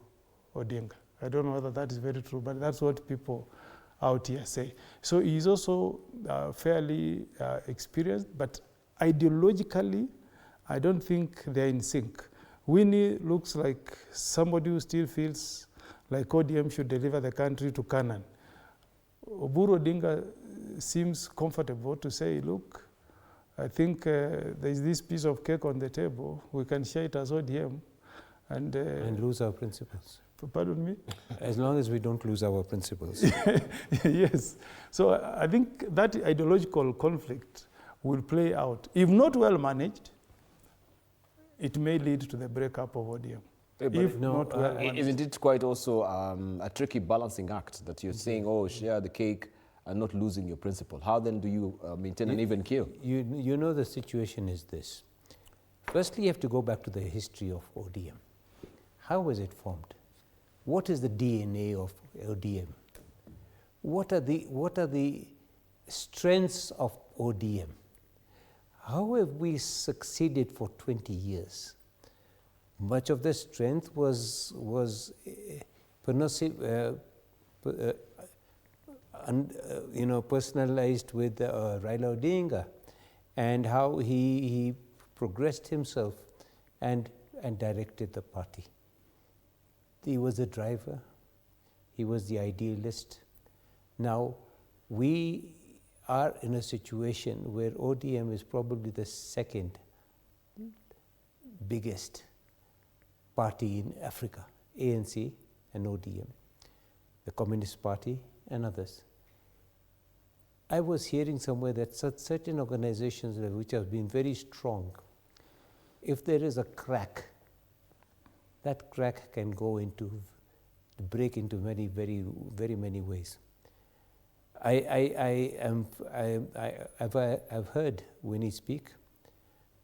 Odinga. I don't know whether that is very true, but that's what people out here say. So he's also fairly experienced, but ideologically, I don't think they're in sync. Winnie looks like somebody who still feels like ODM should deliver the country to Canaan. Oburu Odinga seems comfortable to say, look, I think there's this piece of cake on the table. We can share it as ODM. And lose our principles. Pardon me? As long as we don't lose our principles. Yes. So I think that ideological conflict will play out. If not well managed, it may lead to the breakup of ODM. If not well managed. Isn't it quite also a tricky balancing act that you're saying, oh, share the cake and not losing your principle? How then do you maintain an even keel? You know the situation is this. Firstly, you have to go back to the history of ODM. How was it formed? What is the DNA of ODM? What are the strengths of ODM? How have we succeeded for 20 years? Much of the strength was personalized with Raila Odinga, and how he progressed himself and directed the party. He was the driver. He was the idealist. Now, we are in a situation where ODM is probably the second biggest party in Africa, ANC and ODM, the Communist Party and others. I was hearing somewhere that certain organizations which have been very strong, if there is a crack, that crack can break into very many ways. I've heard Winnie speak.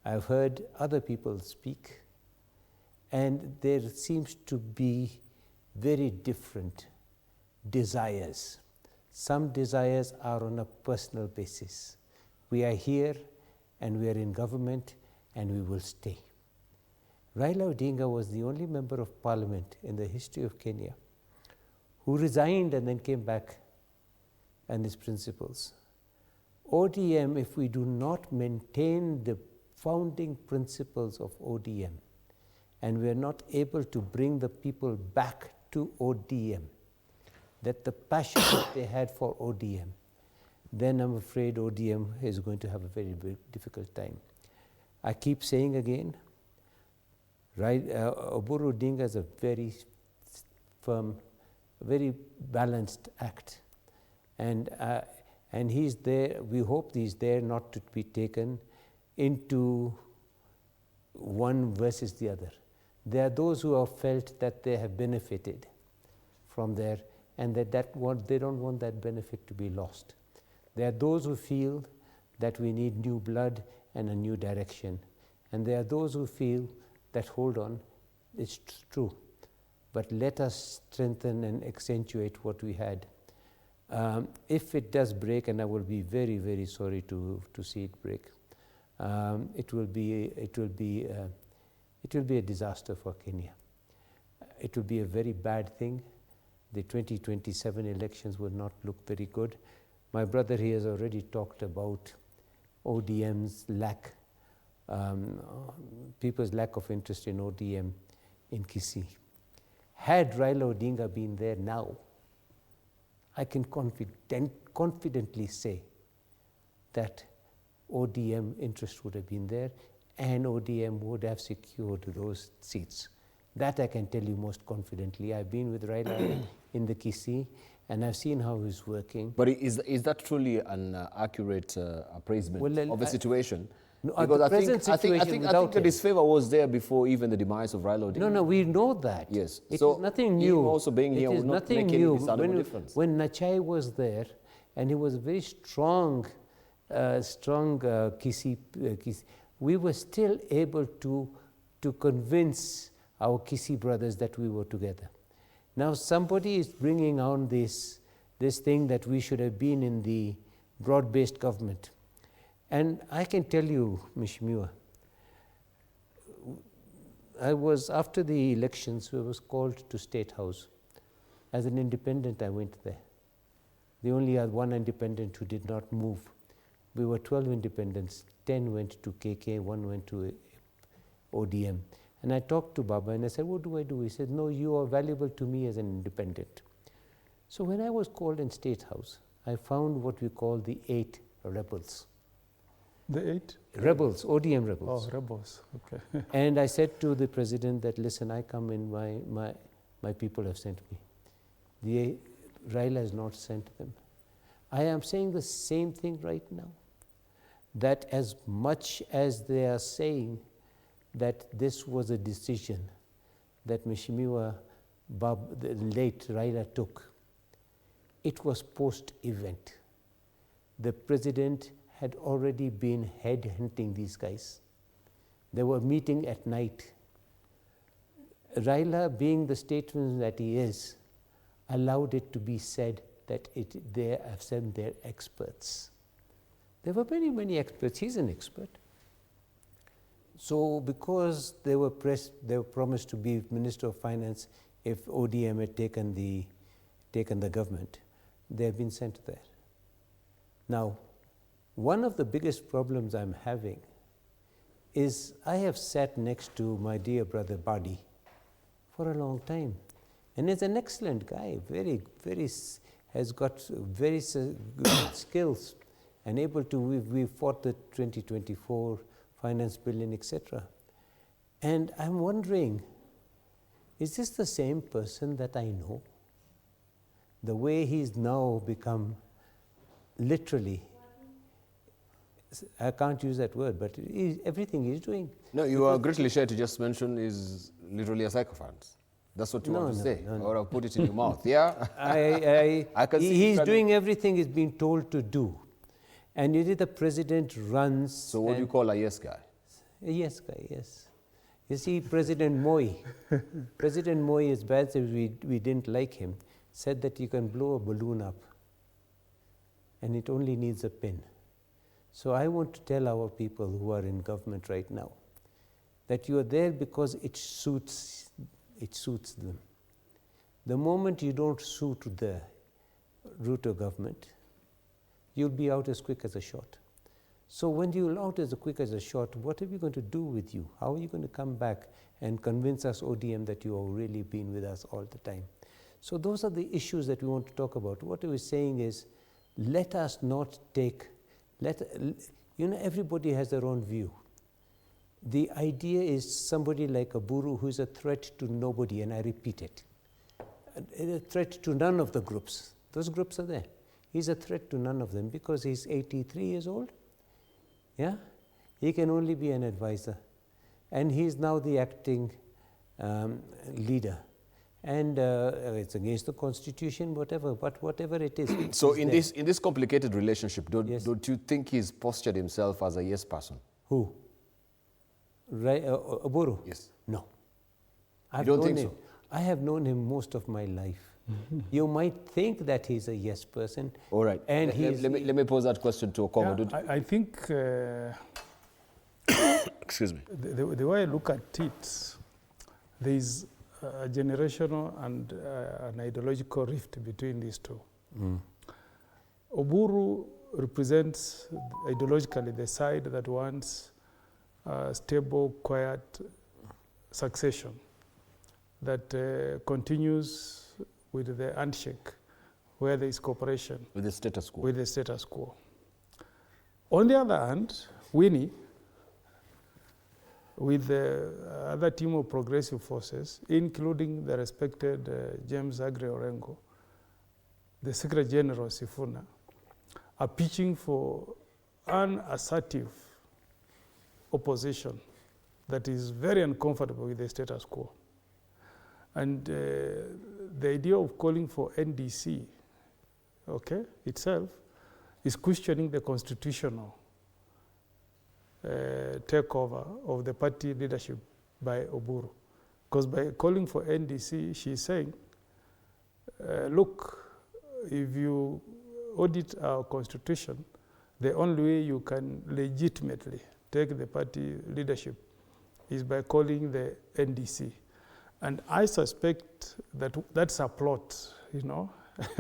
I've heard other people speak, and there seems to be very different desires. Some desires are on a personal basis. We are here, and we are in government, and we will stay. Raila Odinga was the only member of parliament in the history of Kenya who resigned and then came back, and his principles. ODM, if we do not maintain the founding principles of ODM, and we are not able to bring the people back to ODM, that the passion that they had for ODM, then I'm afraid ODM is going to have a very difficult time. I keep saying again, Oburu Odinga is a very firm, very balanced act. And he's there, we hope he's there not to be taken into one versus the other. There are those who have felt that they have benefited from there and they don't want that benefit to be lost. There are those who feel that we need new blood and a new direction. And there are those who feel that, hold on, it's true, but let us strengthen and accentuate what we had. If it does break, and I will be very, very sorry to see it break, it will be a disaster for Kenya. It will be a very bad thing. The 2027 elections will not look very good. My brother here has already talked about ODM's lack, people's lack of interest in ODM in Kisii. Had Raila Odinga been there now, I can confidently say that ODM interest would have been there and ODM would have secured those seats. That I can tell you most confidently. I've been with Raila in the Kisii and I've seen how he's working. But is that truly an accurate appraisement of the situation? No, because I think without the disfavor was there before even the demise of Raila Odinga. No, we know that. Yes. It so is nothing new. Him also being here would not make any discernible difference. When Nachai was there, and he was a very strong Kisii, we were still able to convince our Kisii brothers that we were together. Now somebody is bringing on this thing that we should have been in the broad-based government. And I can tell you, Mheshimiwa, after the elections, I was called to State House. As an independent, I went there. They only had one independent who did not move. We were 12 independents, 10 went to KK, 1 went to ODM. And I talked to Baba and I said, what do I do? He said, no, you are valuable to me as an independent. So when I was called in State House, I found what we call the 8 rebels. The 8? Rebels, ODM rebels. Oh, rebels, okay. And I said to the president that, listen, I come in, my people have sent me. Raila has not sent them. I am saying the same thing right now, that as much as they are saying that this was a decision that Mheshimiwa the late Raila took, it was post-event. The president had already been headhunting these guys. They were meeting at night. Raila, being the statesman that he is, allowed it to be said that they have sent their experts. There were many, many experts. He's an expert. So because they were promised to be Minister of Finance if ODM had taken the government, they have been sent there. Now, one of the biggest problems I'm having is I have sat next to my dear brother Badi for a long time. And he's an excellent guy, has got very good skills and able to, we fought the 2024 finance bill and etc. And I'm wondering, is this the same person that I know? The way he's now become literally, I can't use that word, but everything he's doing. No, you are greatly shy to just mention is literally a sycophant. That's what you want to say, or I'll put it in your mouth, yeah? I can see he's doing everything he's been told to do. And you see the president runs. So what do you call a yes guy? A yes guy, yes. You see, President Moi, President Moi, as bad as we didn't like him, said that you can blow a balloon up and it only needs a pin. So I want to tell our people who are in government right now that you are there because it suits them. The moment you don't suit the route of government, you'll be out as quick as a shot. So when you're out as quick as a shot, what are we going to do with you? How are you going to come back and convince us, ODM, that you have really been with us all the time? So those are the issues that we want to talk about. What we're saying is, let us not take, everybody has their own view. The idea is somebody like Oburu who is a threat to nobody, and I repeat it, a threat to none of the groups. Those groups are there. He's a threat to none of them because he's 83 years old. Yeah? He can only be an advisor. And he's now the acting leader. And it's against the constitution, whatever, but whatever it is. So in this complicated relationship, don't you think he's postured himself as a yes person? Who? Oburu? Yes. No. You don't think so? I have known him most of my life. You might think that he's a yes person. All right. And let me pose that question to Okongo. Yeah, I think excuse me. The way I look at it, there is a generational and an ideological rift between these two. Oburu represents ideologically the side that wants a stable, quiet succession that continues with the handshake where there is cooperation. With the status quo. With the status quo. On the other hand, Winnie, with the other team of progressive forces, including the respected James Aggrey Orengo, the Secretary General Sifuna, are pitching for an assertive opposition that is very uncomfortable with the status quo. And the idea of calling for NDC, itself, is questioning the constitutional takeover of the party leadership by Oburu. Because by calling for NDC, she's saying, look, if you audit our constitution, the only way you can legitimately take the party leadership is by calling the NDC. And I suspect that that's a plot,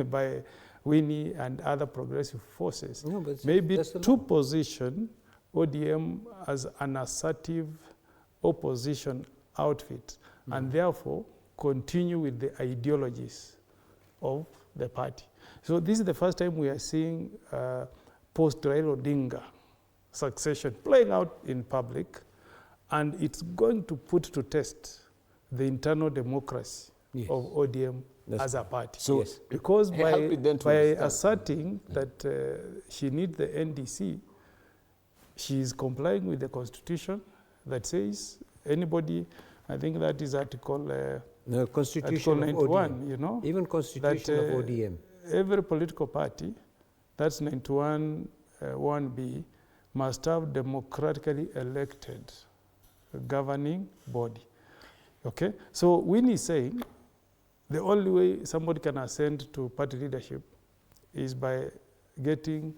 by Winnie and other progressive forces. No, but maybe to position ODM as an assertive opposition outfit, and therefore continue with the ideologies of the party. So this is the first time we are seeing post-Raila Odinga succession playing out in public, and it's going to put to test the internal democracy of ODM as a party. So because by asserting that she needs the NDC, she is complying with the constitution that says anybody, I think that is Article Constitution 91, even Constitution of ODM. Every political party, that's 91 1B, must have democratically elected governing body. Okay, so Winnie is saying the only way somebody can ascend to party leadership is by getting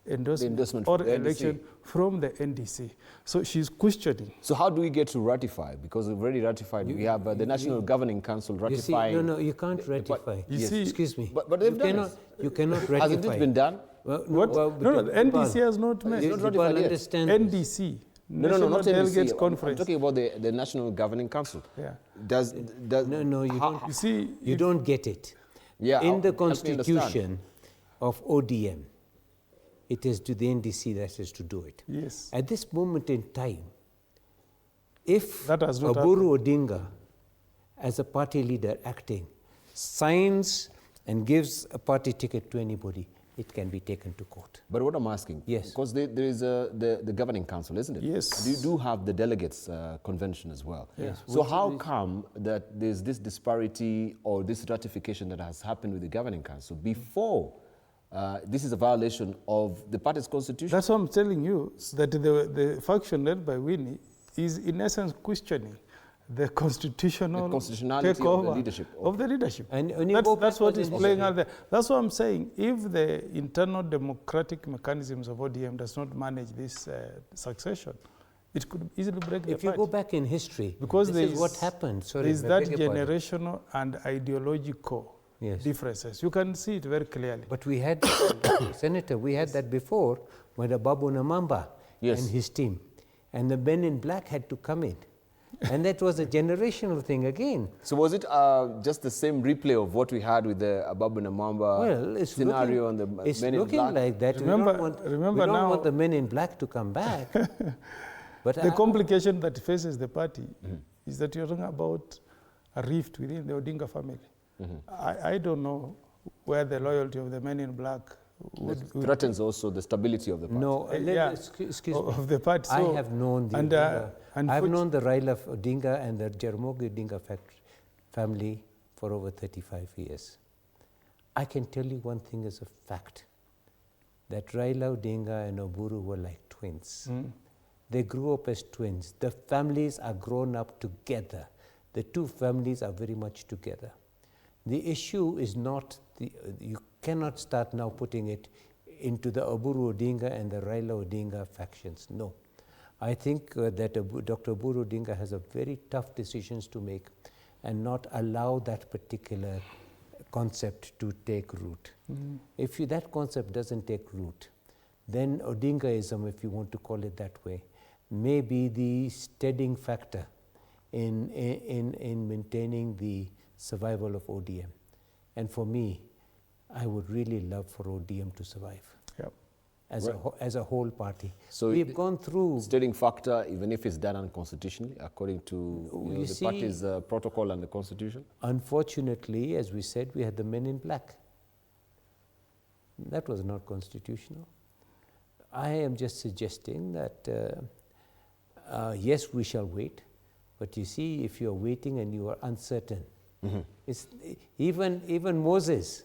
endorsement or election from the NDC. So she's questioning. So how do we get to ratify? Because we've already ratified. We have the National Governing Council ratifying. No, you can't ratify. Excuse me. But they've done it. You cannot ratify. Hasn't it been done? No, the NDC has not met. It's not ratified yet. NDC. No, not Delegates NDC. Conference. I'm talking about the National Governing Council. Yeah. No, you don't. You see, you don't get it. Yeah. In the constitution of ODM, it is to the NDC that is to do it. Yes. At this moment in time, if Oburu Odinga, as a party leader acting, signs and gives a party ticket to anybody, it can be taken to court. But what I'm asking, yes, because there is the Governing Council, isn't it? Yes. You do have the Delegates Convention as well. Yes. So how come that there's this disparity or this ratification that has happened with the Governing Council before this is a violation of the party's constitution? That's what I'm telling you, that the faction led by Winnie is in essence questioning the constitutionality of the leadership. And that's what is playing out there. That's what I'm saying. If the internal democratic mechanisms of ODM does not manage this succession, it could easily break the party. If you go back in history, because this is what happened. There is that generational and ideological differences. You can see it very clearly. But we had, Senator, we had that before with Babu Namamba and his team. And the men in black had to come in. And that was a generational thing again. So was it just the same replay of what we had with the Babu Namamba scenario and the men in black? It's looking like that. We don't want the men in black to come back. But the complication that faces the party is that you're talking about a rift within the Odinga family. I don't know where the loyalty of the men in black threatens also the stability of the party. No, Yeah. excuse me. Of the party. I So, have known the and, Odinga. I've known the Raila Odinga and the Jaramogi Odinga family for over 35 years. I can tell you one thing as a fact, that Raila Odinga and Oburu were like twins. They grew up as twins. The families are grown up together. The two families are very much together. The issue is not, you cannot start now putting it into the Oburu Odinga and the Raila Odinga factions. No. I think that Dr. Oburu Odinga has a very tough decisions to make and not allow that particular concept to take root. If that concept doesn't take root, then Odingaism, if you want to call it that way, may be the steadying factor in maintaining the survival of ODM. And for me, I would really love for ODM to survive. Yep. As a whole party. So we've gone through steadying factor, even if it's done unconstitutionally, according to the party's protocol and the constitution? Unfortunately, as we said, we had the men in black. That was not constitutional. I am just suggesting that, yes, we shall wait, but you see, if you are waiting and you are uncertain, it's, even Moses,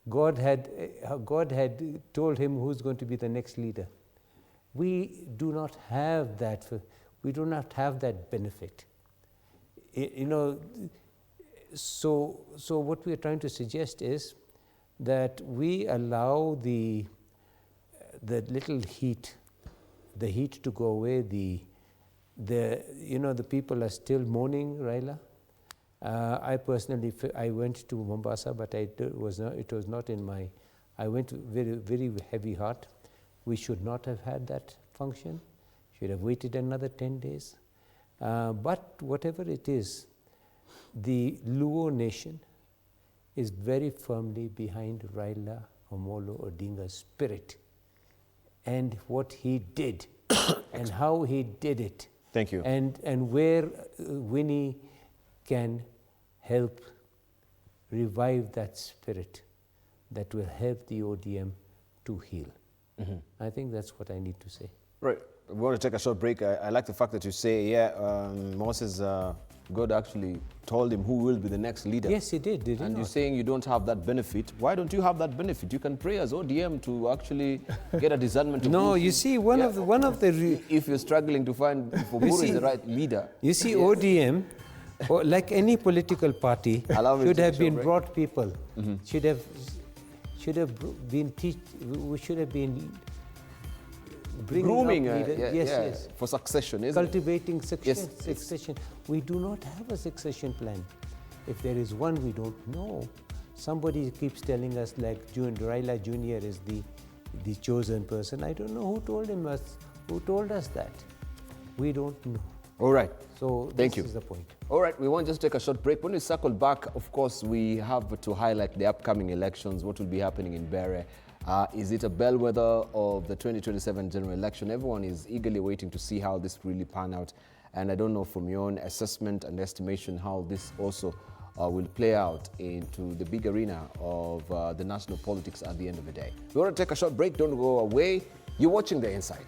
God had told him who's going to be the next leader. We do not have that. We do not have that benefit. You know. So what we are trying to suggest is that we allow the little heat, the heat to go away. The people are still mourning Raila. I personally, I went to Mombasa, but it was not in my, I went very, very heavy heart. We should not have had that function. Should have waited another 10 days. But whatever it is, the Luo nation is very firmly behind Raila Amolo Odinga's spirit and what he did and how he did it. Thank you. And where Winnie can help revive that spirit that will help the ODM to heal. I think that's what I need to say. Right. We want to take a short break. I like the fact that you say, Moses, God actually told him who will be the next leader. Yes, he did he And not? you're saying you don't have that benefit. Why don't you have that benefit? You can pray as ODM to actually get a discernment of No, who- you see, one of the if you're struggling to find if Oburu is the right leader. You see, ODM, or like any political party, Allow me should to have take a been break. brought people. Should have been we should have been bringing Grooming up leaders. Yes. for succession, isn't it? Cultivating Yes, succession. We do not have a succession plan. If there is one, we don't know. Somebody keeps telling us like Raila Jr. is the chosen person. I don't know who told us that. We don't know. All right. So Thank this you. is the point. All right, we want to just take a short break. When we circle back, of course, we have to highlight the upcoming elections, what will be happening in Bere. Is it a bellwether of the 2027 general election? Everyone is eagerly waiting to see how this really pan out. And I don't know from your own assessment and estimation how this also will play out into the big arena of the national politics at the end of the day. We want to take a short break. Don't go away. You're watching The Insight.